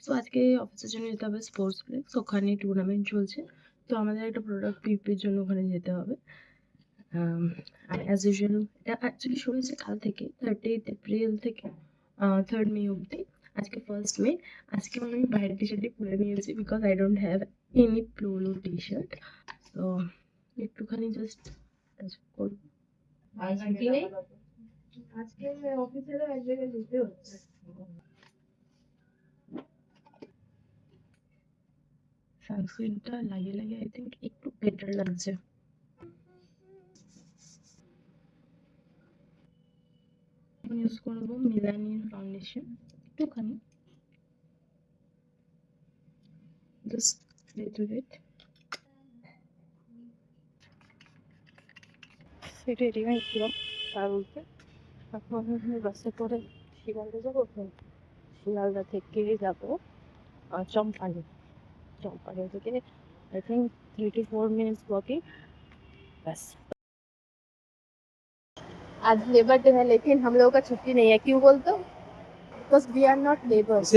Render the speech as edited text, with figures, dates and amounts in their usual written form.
তো আজকে অফিসের জন্য যেতে হবে স্পোর্টস ফ্লেক্স, ওখানে টুর্নামেন্ট চলছে। তো আমাদের একটা প্রোডাক্ট পিপির জন্য ওখানে যেতে হবে। আর অ্যাজ ইউজুয়াল এটা অ্যাকচুয়ালি শুরু হয়েছে কাল থেকে 30th এপ্রিল থেকে 3rd মে অবধি। আজকে 1st মে। আজকে আমি বাইরের টি শার্টই পরে নিয়েছি because I don't have any polo T shirt. তো একটুখানি জাস্ট করবো। আজকে অফিসেরও এক জায়গায় যেতে হচ্ছে। সানস্ক্রিনটা লাগিয়ে আই থিঙ্ক একটু বেটার লাগছে। ইউজ করবো মেলানিন ফাউন্ডেশন একটুখানি, জাস্ট লিটল বিট। সেটা রেডিমেড ছিল তা বলতে। এখন বাসে করে শিয়ালদা যাবো, শিয়ালদা থেকে যাবো চম্পানি। चौपाटी থেকে I think 3 to 4 minutes walking बस। आज लेबर डे है लेकिन हम लोगों का छुट्टी नहीं है, क्यों बोल तो? Because we are not labours.